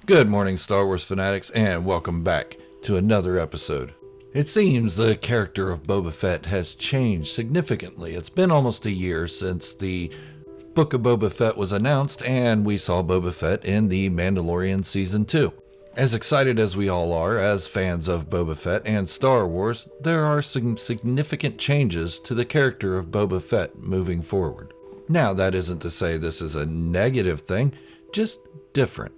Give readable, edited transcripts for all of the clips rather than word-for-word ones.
Good morning, Star Wars fanatics, and welcome back to another episode. It seems the character of Boba Fett has changed significantly. It's been almost a year since the Book of Boba Fett was announced, and we saw Boba Fett in The Mandalorian Season 2. As excited as we all are as fans of Boba Fett and Star Wars, there are some significant changes to the character of Boba Fett moving forward. Now, that isn't to say this is a negative thing, just different.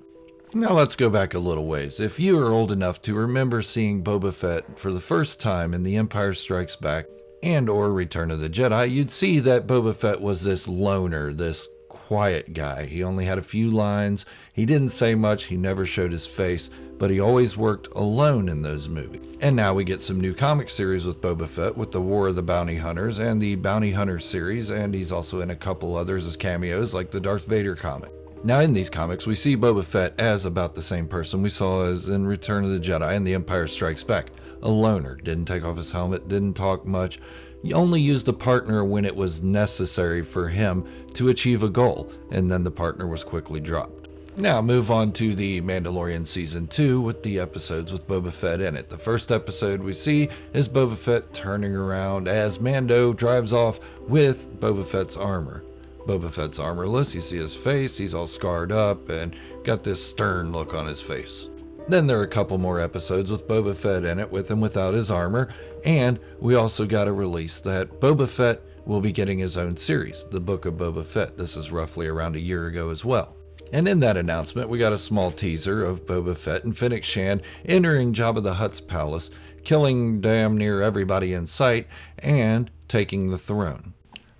Now let's go back a little ways. If you are old enough to remember seeing Boba Fett for the first time in The Empire Strikes Back and or Return of the Jedi, you'd see that Boba Fett was this loner, this quiet guy. He only had a few lines, he didn't say much, he never showed his face, but he always worked alone in those movies. And now we get some new comic series with Boba Fett with the War of the Bounty Hunters and the Bounty Hunter series, and he's also in a couple others as cameos like the Darth Vader comic. Now in these comics, we see Boba Fett as about the same person we saw as in Return of the Jedi and The Empire Strikes Back. A loner, didn't take off his helmet, didn't talk much. He only used a partner when it was necessary for him to achieve a goal, and then the partner was quickly dropped. Now move on to The Mandalorian Season 2 with the episodes with Boba Fett in it. The first episode we see is Boba Fett turning around as Mando drives off with Boba Fett's armor. Boba Fett's armorless, you see his face, he's all scarred up and got this stern look on his face. Then there are a couple more episodes with Boba Fett in it with and without his armor, and we also got a release that Boba Fett will be getting his own series, the Book of Boba Fett. This is roughly around a year ago as well. And in that announcement, we got a small teaser of Boba Fett and Fennec Shand entering Jabba the Hutt's palace, killing damn near everybody in sight, and taking the throne.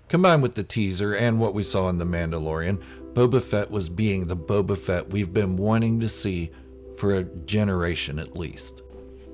Combined with the teaser and what we saw in The Mandalorian, Boba Fett was being the Boba Fett we've been wanting to see for a generation at least.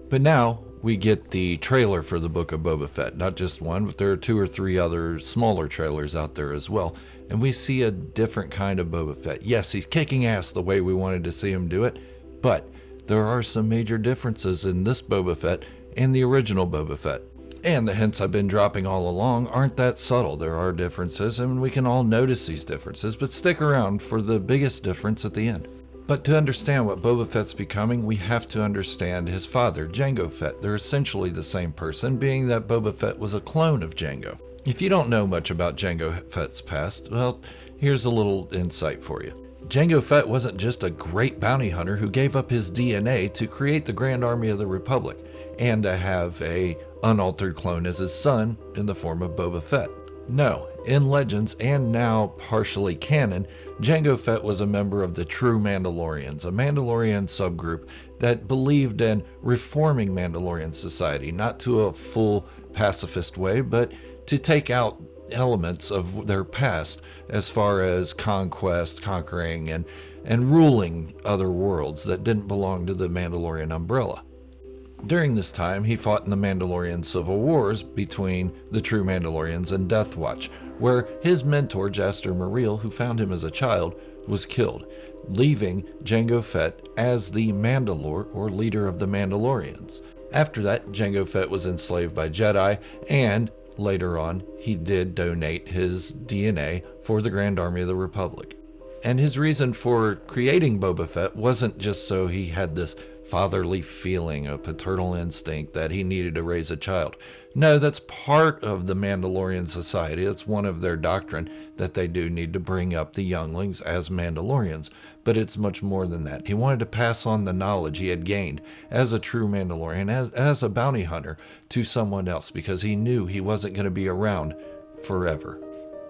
But now we get the trailer for the Book of Boba Fett. Not just one, but there are 2 or 3 other smaller trailers out there as well. And we see a different kind of Boba Fett. Yes, he's kicking ass the way we wanted to see him do it, but there are some major differences in this Boba Fett and the original Boba Fett. And the hints I've been dropping all along aren't that subtle. There are differences, and we can all notice these differences, but stick around for the biggest difference at the end. But to understand what Boba Fett's becoming, we have to understand his father, Jango Fett. They're essentially the same person, being that Boba Fett was a clone of Jango. If you don't know much about Jango Fett's past, well, here's a little insight for you. Jango Fett wasn't just a great bounty hunter who gave up his DNA to create the Grand Army of the Republic, and to have a unaltered clone as his son in the form of Boba Fett. No, in Legends and now partially canon, Jango Fett was a member of the True Mandalorians, a Mandalorian subgroup that believed in reforming Mandalorian society, not to a full pacifist way, but to take out elements of their past as far as conquest, conquering, and ruling other worlds that didn't belong to the Mandalorian umbrella. During this time, he fought in the Mandalorian Civil Wars between the True Mandalorians and Death Watch, where his mentor, Jaster Muriel, who found him as a child, was killed, leaving Jango Fett as the Mandalore, or leader of the Mandalorians. After that, Jango Fett was enslaved by Jedi, and later on, he did donate his DNA for the Grand Army of the Republic. And his reason for creating Boba Fett wasn't just so he had this fatherly feeling, a paternal instinct that he needed to raise a child. No, that's part of the Mandalorian society. It's one of their doctrine that they do need to bring up the younglings as Mandalorians. But it's much more than that. He wanted to pass on the knowledge he had gained as a true Mandalorian, as a bounty hunter, to someone else, because he knew he wasn't going to be around forever.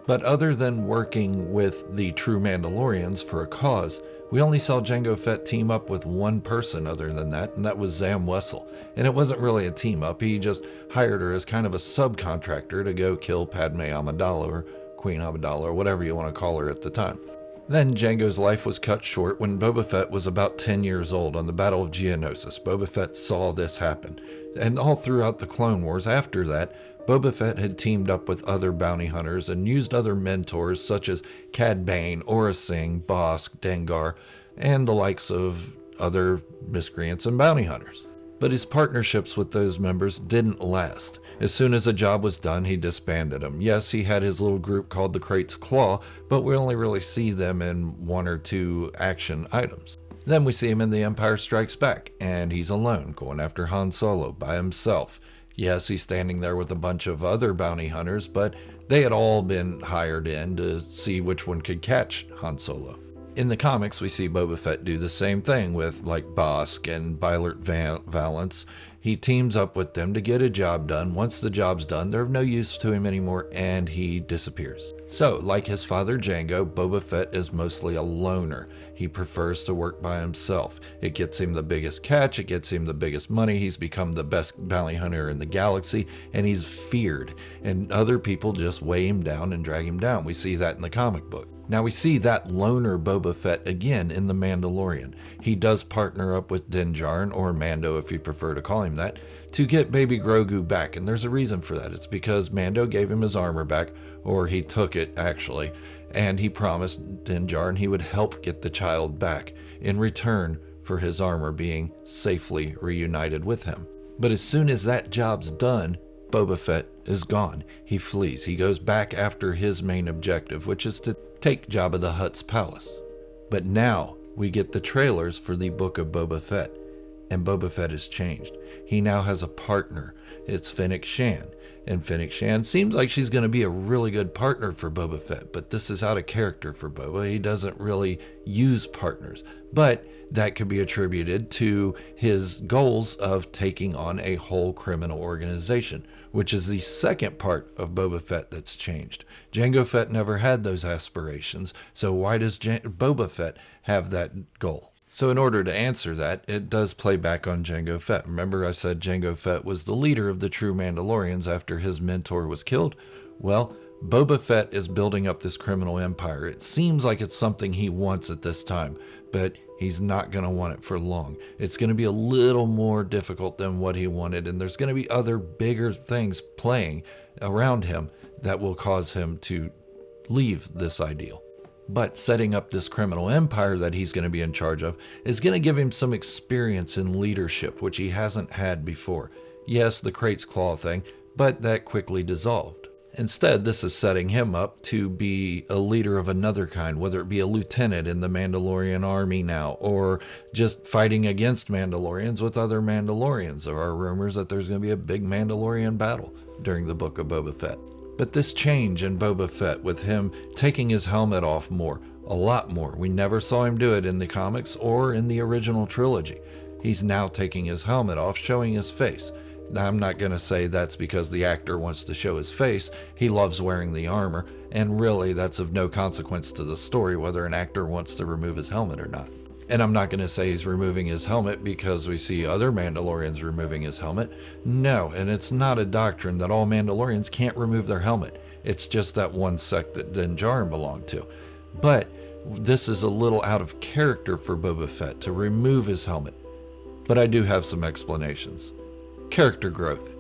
But other than working with the true Mandalorians for a cause, we only saw Jango Fett team up with one person other than that, and that was Zam Wesell. And it wasn't really a team up, he just hired her as kind of a subcontractor to go kill Padme Amidala, or Queen Amidala, or whatever you want to call her at the time. Then Jango's life was cut short when Boba Fett was about 10 years old on the Battle of Geonosis. Boba Fett saw this happen. And all throughout the Clone Wars after that, Boba Fett had teamed up with other bounty hunters and used other mentors such as Cad Bane, Aurra Sing, Bossk, Dengar, and the likes of other miscreants and bounty hunters. But his partnerships with those members didn't last. As soon as the job was done, he disbanded them. Yes, he had his little group called the Crate's Claw, but we only really see them in 1 or 2 action items. Then we see him in The Empire Strikes Back, and he's alone, going after Han Solo by himself. Yes, he's standing there with a bunch of other bounty hunters, but they had all been hired in to see which one could catch Han Solo. In the comics, we see Boba Fett do the same thing with like Bosk and Bylert Valance. He teams up with them to get a job done. Once the job's done, they're of no use to him anymore, and he disappears. So, like his father Jango, Boba Fett is mostly a loner. He prefers to work by himself. It gets him the biggest catch, it gets him the biggest money, he's become the best bounty hunter in the galaxy, and he's feared. And other people just weigh him down and drag him down. We see that in the comic book. Now we see that loner Boba Fett again in The Mandalorian. He does partner up with Din Djarin, or Mando if you prefer to call him that, to get baby Grogu back. And there's a reason for that. It's because Mando gave him his armor back, or he took it actually, and he promised Din Djarin he would help get the child back in return for his armor being safely reunited with him. But as soon as that job's done, Boba Fett is gone. He flees. He goes back after his main objective, which is to take Jabba the Hutt's palace. But now we get the trailers for the Book of Boba Fett, and Boba Fett has changed. He now has a partner. It's Fennec Shan, and Fennec Shan seems like she's going to be a really good partner for Boba Fett, but this is out of character for Boba. He doesn't really use partners, but that could be attributed to his goals of taking on a whole criminal organization, which is the second part of Boba Fett that's changed. Jango Fett never had those aspirations, so why does Boba Fett have that goal? So in order to answer that, it does play back on Jango Fett. Remember I said Jango Fett was the leader of the true Mandalorians after his mentor was killed? Well, Boba Fett is building up this criminal empire. It seems like it's something he wants at this time, but he's not going to want it for long. It's going to be a little more difficult than what he wanted, and there's going to be other bigger things playing around him that will cause him to leave this ideal. But setting up this criminal empire that he's going to be in charge of is going to give him some experience in leadership, which he hasn't had before. Yes, the Crate's Claw thing, but that quickly dissolved. Instead, this is setting him up to be a leader of another kind, whether it be a lieutenant in the Mandalorian army now, or just fighting against Mandalorians with other Mandalorians. There are rumors that there's going to be a big Mandalorian battle during the Book of Boba Fett. But this change in Boba Fett, with him taking his helmet off more, a lot more. We never saw him do it in the comics or in the original trilogy. He's now taking his helmet off, showing his face. Now, I'm not going to say that's because the actor wants to show his face. He loves wearing the armor, and really that's of no consequence to the story whether an actor wants to remove his helmet or not. And I'm not going to say he's removing his helmet because we see other Mandalorians removing his helmet. No, and it's not a doctrine that all Mandalorians can't remove their helmet. It's just that one sect that Din Djarin belonged to. But this is a little out of character for Boba Fett to remove his helmet. But I do have some explanations. Character growth.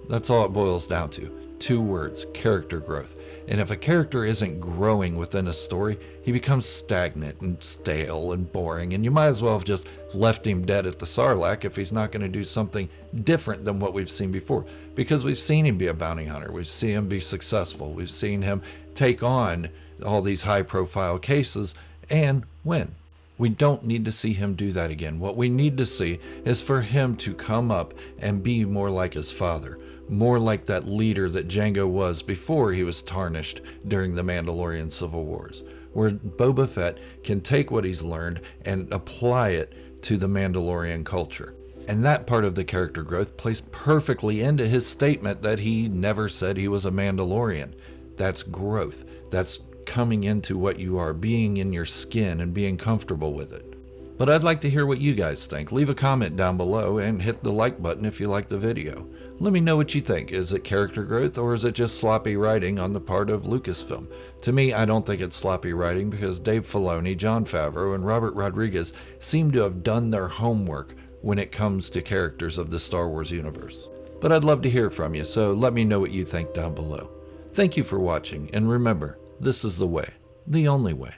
That's all it boils down to. 2 words, character growth. And if a character isn't growing within a story, he becomes stagnant and stale and boring, and you might as well have just left him dead at the Sarlacc if he's not going to do something different than what we've seen before. Because we've seen him be a bounty hunter, we've seen him be successful, we've seen him take on all these high-profile cases and win. We don't need to see him do that again. What we need to see is for him to come up and be more like his father, more like that leader that Jango was before he was tarnished during the Mandalorian Civil Wars, where Boba Fett can take what he's learned and apply it to the Mandalorian culture. And that part of the character growth plays perfectly into his statement that he never said he was a Mandalorian. That's growth. That's coming into what you are, being in your skin and being comfortable with it. But I'd like to hear what you guys think. Leave a comment down below and hit the like button if you like the video. Let me know what you think. Is it character growth, or is it just sloppy writing on the part of Lucasfilm? To me, I don't think it's sloppy writing because Dave Filoni, Jon Favreau, and Robert Rodriguez seem to have done their homework when it comes to characters of the Star Wars universe. But I'd love to hear from you, so let me know what you think down below. Thank you for watching, and remember, this is the way, the only way.